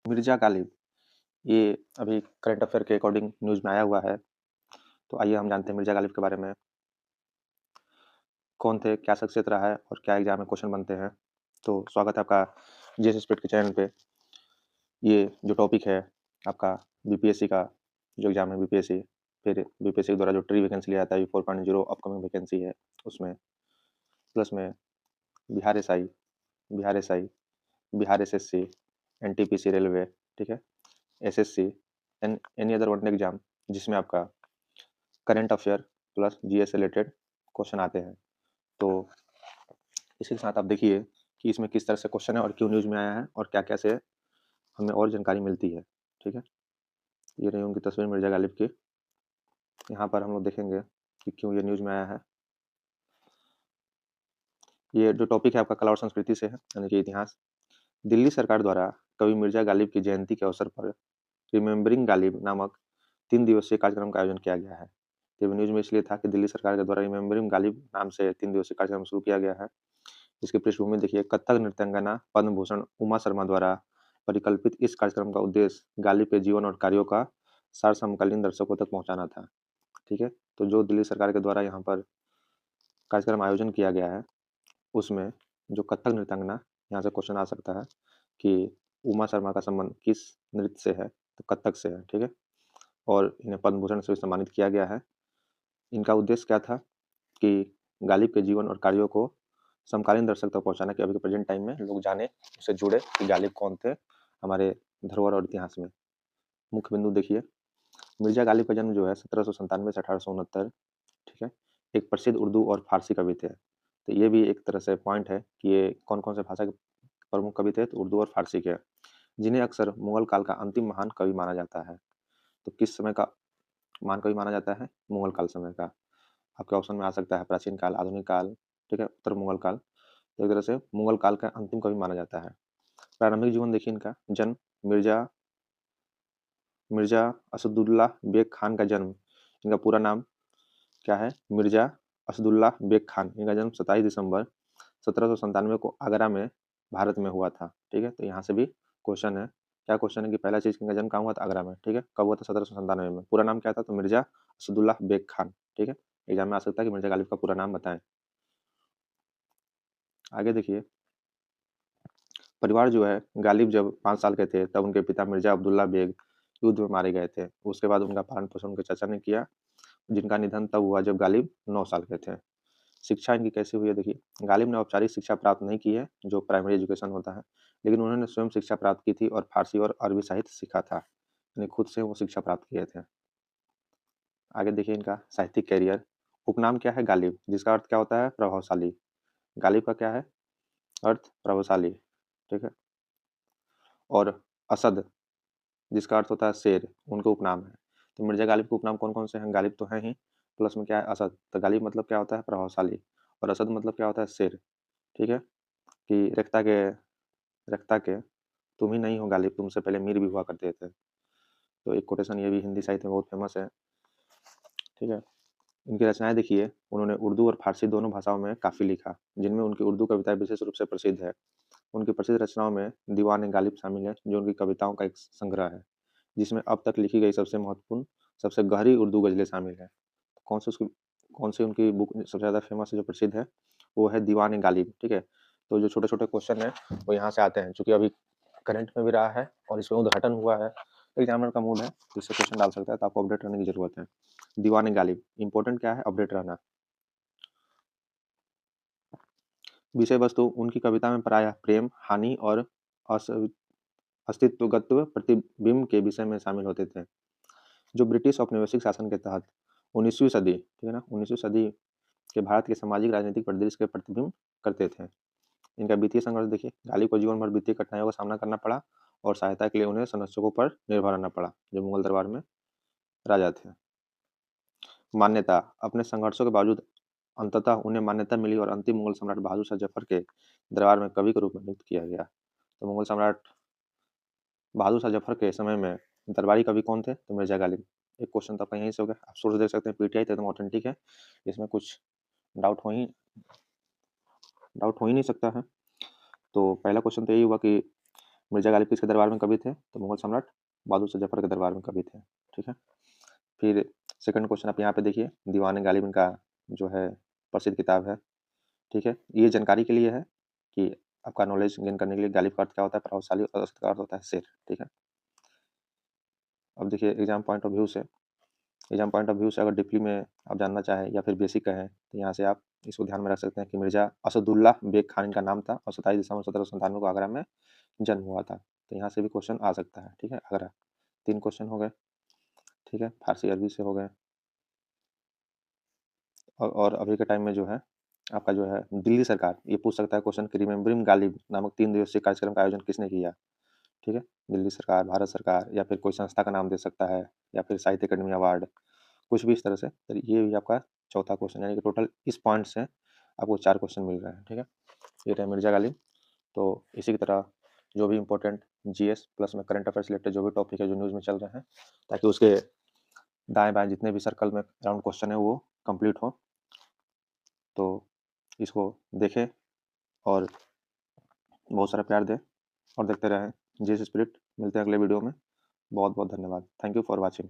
मिर्ज़ा गालिब, ये अभी current affair के अकॉर्डिंग न्यूज़ में आया हुआ है। तो आइए हम जानते हैं मिर्ज़ा गालिब के बारे में। कौन थे, क्या शख्सियत रहा है और क्या एग्ज़ाम में क्वेश्चन बनते हैं। तो स्वागत है आपका जीएस स्पीड के चैनल पे। ये जो टॉपिक है आपका बीपीएससी का जो एग्ज़ाम है बीपीएससी, फिर बीपीएससी के द्वारा जो ट्री वैकेंसी लिया जाता है 4.0 अपकमिंग वैकेंसी है उसमें, प्लस में Bihar SI, Bihar SI, Bihar SSC, NTPC railway, ठीक है, SSC and any other one exam जिसमें आपका current affair plus GS related question आते हैं। तो इसी के साथ आप देखिए कि इसमें किस तरह से क्वेश्चन है और क्यों न्यूज़ में आया है और क्या-क्या से हमें और जानकारी मिलती है, ठीक है? ये रही उनकी तस्वीर मिर्ज़ा गालिब की। यहाँ पर हम लोग देखेंगे कि क्यों ये न्यूज़ में आया है। ये जो टॉपिक है आपका कला और संस्कृति से है, यानी कि इतिहास। दिल्ली सरकार द्वारा कवि मिर्ज़ा गालिब की जयंती के अवसर पर रिमेंबरिंग गालिब नामक 3 दिवसीय कार्यक्रम का आयोजन किया गया है। तो न्यूज़ में इसलिए था कि दिल्ली सरकार के द्वारा रिमेंबरिंग गालिब नाम से 3 दिवसीय कार्यक्रम शुरू किया गया है। इसकी पृष्ठभूमि देखिए, कथक नृत्यांगना पद्म भूषण उमा शर्मा द्वारा परिकल्पित इस कार्यक्रम का उद्देश्य गालिब के जीवन और कार्यों का सार समकालीन दर्शकों तक पहुंचाना था। ठीक है, तो जो दिल्ली सरकार के द्वारा यहाँ पर कार्यक्रम आयोजन किया गया है उसमें जो कथक नृत्यांगना, यहाँ से क्वेश्चन आ सकता है कि उमा शर्मा का संबंध किस नृत्य से है, तो कथक से है। ठीक है, और इन्हें पद्म भूषण से भी सम्मानित किया गया है। इनका उद्देश्य क्या था कि गालिब के जीवन और कार्यों को समकालीन दर्शक तक पहुंचाना, कि अभी के प्रेजेंट टाइम में लोग जाने, उससे जुड़े कि गालिब कौन थे हमारे धरोहर और इतिहास में। मुख्य बिंदु देखिए, मिर्जा गालिब का जन्म जो है 1797 से 1869, ठीक है, एक प्रसिद्ध उर्दू और फारसी कवि थे। तो ये भी एक तरह से पॉइंट है कि ये कौन कौन से भाषा के प्रमुख कवि थे, तो उर्दू और फारसी के, जिन्हें अक्सर मुगल काल का अंतिम महान कवि माना जाता है। तो किस समय का महान कवि माना जाता है? मुगल काल समय का। आपके ऑप्शन में आ सकता है प्राचीन काल, आधुनिक काल, ठीक है, उत्तर मुगल काल। तो एक तरह से मुगल काल का अंतिम कवि माना जाता है। प्रारंभिक जीवन देखिए इनका। जन्म मिर्जा मिर्जा असदुल्ला बेग खान का जन्म, इनका पूरा नाम क्या है? मिर्जा असदुल्ला बेग खान। इनका जन्म 27 दिसंबर 1797 को आगरा में भारत में हुआ था। ठीक है, तो यहाँ से भी क्वेश्चन है। क्या क्वेश्चन है कि पहला चीज, इनका जन्म कहाँ हुआ था? आगरा में। ठीक है, कब हुआ था? 1797 में। पूरा नाम क्या था? तो मिर्जा असदुल्ला बेग खान। ठीक है, एग्जाम में आ सकता है कि मिर्जा गालिब का पूरा नाम बताएं। आगे देखिए, परिवार जो है, गालिब जब 5 साल के थे तब उनके पिता मिर्जा अब्दुल्ला बेग युद्ध में मारे गए थे। उसके बाद उनका पालन पोषण उनके चाचा ने किया, जिनका निधन तब हुआ जब गालिब 9 साल के थे। शिक्षा इनकी कैसी हुई है देखिए, गालिब ने औपचारिक शिक्षा प्राप्त नहीं की है, जो प्राइमरी एजुकेशन होता है, लेकिन उन्होंने स्वयं शिक्षा प्राप्त की थी और फारसी और अरबी साहित्य सीखा था, यानी खुद से वो शिक्षा प्राप्त किए थे। आगे देखिए इनका साहित्यिक कैरियर। उपनाम क्या है? गालिब, जिसका अर्थ क्या होता है? प्रभावशाली। गालिब का क्या है अर्थ? प्रभावशाली। ठीक है, और असद, जिसका अर्थ होता है शेर, उनके उपनाम है। तो मिर्जा गालिब के उपनाम कौन कौन से हैं? गालिब तो हैं ही, प्लस में क्या है? असद। तो गालिब मतलब क्या होता है? प्रभावशाली, और असद मतलब क्या होता है? शेर। ठीक है, कि रख्ता के तुम ही नहीं हो गालिब, तुमसे पहले मीर भी हुआ करते थे। तो एक कोटेशन ये भी हिंदी साहित्य में बहुत फेमस है। ठीक है, इनकी रचनाएं देखिए, उन्होंने उर्दू और फारसी दोनों भाषाओं में काफ़ी लिखा, जिनमें उनकी उर्दू कविताएं विशेष रूप से प्रसिद्ध है। उनकी प्रसिद्ध रचनाओं में दीवान गालिब शामिल है, जो उनकी कविताओं का एक संग्रह है, जिसमें अब तक लिखी गई सबसे महत्वपूर्ण, सबसे गहरी उर्दू गज़लें शामिल हैं। कौन सी उनकी बुक सबसे ज़्यादा फेमस है, जो प्रसिद्ध है? वो है दीवान गालिब। ठीक है, तो जो छोटे-छोटे क्वेश्चन हैं वो यहाँ से आते हैं, चूँकि अभी करंट में भी रहा है और इसमें उद्घाटन हुआ है, एग्जामिनर का मूड है तो इससे क्वेश्चन डाल सकता है, तो आपको अपडेट रहने की ज़रूरत है। दीवान गालिब, इंपॉर्टेंट क्या है? अपडेट रहना। विषय वस्तु उनकी कविता में प्रायः प्रेम, हानि और अस अस्तित्वगत प्रतिबिंब के विषय में शामिल होते थे, जो ब्रिटिश औपनिवेशिक शासन के तहत 19वीं सदी, ठीक है ना, 19वीं सदी के भारत के सामाजिक राजनीतिक परिदृश्य के प्रतिबिंब करते थे। इनका वित्तीय संघर्ष देखिए, गालिब को जीवन भर वित्तीय कठिनाइयों का सामना करना पड़ा और सहायता के लिए उन्हें संरक्षकों पर निर्भर रहना पड़ा, जो मुगल दरबार में राजा थे। मान्यता, अपने संघर्षों के बावजूद अंततः उन्हें मान्यता मिली और अंतिम मुगल सम्राट बहादुर शाह जफर के दरबार में कवि के रूप में नियुक्त किया गया। तो मुगल सम्राट बहादुर शाह जफर के समय में दरबारी कवि कौन थे? तो मिर्जा गालिब। एक क्वेश्चन तो आपका यहीं से हो गया। आप सोर्स देख सकते हैं, पीटीआई तो एकदम ऑथेंटिक है, इसमें कुछ डाउट हो ही डाउट हो ही नहीं सकता है। तो पहला क्वेश्चन तो यही हुआ कि मिर्जा गालिब किसके दरबार में कवि थे? तो मुगल सम्राट बहादुर शाह जफर के दरबार में कवि थे। ठीक है। फिर सेकंड क्वेश्चन आप यहाँ पे देखिए, दीवान गालिब इनका जो है प्रसिद्ध किताब है। ठीक है, ये जानकारी के लिए है कि आपका नॉलेज गेन करने के लिए। गालिब का अर्थ क्या होता है? प्रभावशाली, और असद का अर्थ होता है शेर। ठीक है। अब देखिए एग्जाम पॉइंट ऑफ व्यू से, अगर डीपली में आप जानना चाहें या फिर बेसिक कहें तो यहाँ से आप इसको ध्यान में रख सकते हैं कि मिर्जा असदुल्लाह बेग खान इनका नाम था और 27 दिसंबर 1797 को आगरा में जन्म हुआ था। तो यहाँ से भी क्वेश्चन आ सकता है। ठीक है, आगरा। 3 क्वेश्चन हो गए। ठीक है, फारसी अरबी से हो गए। और अभी के टाइम में जो है आपका जो है दिल्ली सरकार ये पूछ सकता है क्वेश्चन कि रिमेम्बरिंग गालिब नामक 3 दिवसीय कार्यक्रम का आयोजन किसने किया? ठीक है, दिल्ली सरकार, भारत सरकार, या फिर कोई संस्था का नाम दे सकता है, या फिर साहित्य अकादमी अवार्ड, कुछ भी इस तरह से। तो ये भी आपका चौथा क्वेश्चन, यानी कि टोटल इस पॉइंट से आपको 4 क्वेश्चन मिल रहे हैं। ठीक है, ये रहे मिर्जा गालिब। तो इसी की तरह जो भी इंपॉर्टेंट जीएस प्लस में करंट अफेयर्स रिलेटेड जो भी टॉपिक है जो न्यूज़ में चल रहे हैं, ताकि उसके दाएं बाएं जितने भी सर्कल में राउंड क्वेश्चन है वो कंप्लीट हो। तो इसको देखें और बहुत सारा प्यार दें और देखते रहें जीएस स्पिरिट। मिलते हैं अगले वीडियो में। बहुत बहुत धन्यवाद। Thank you for watching.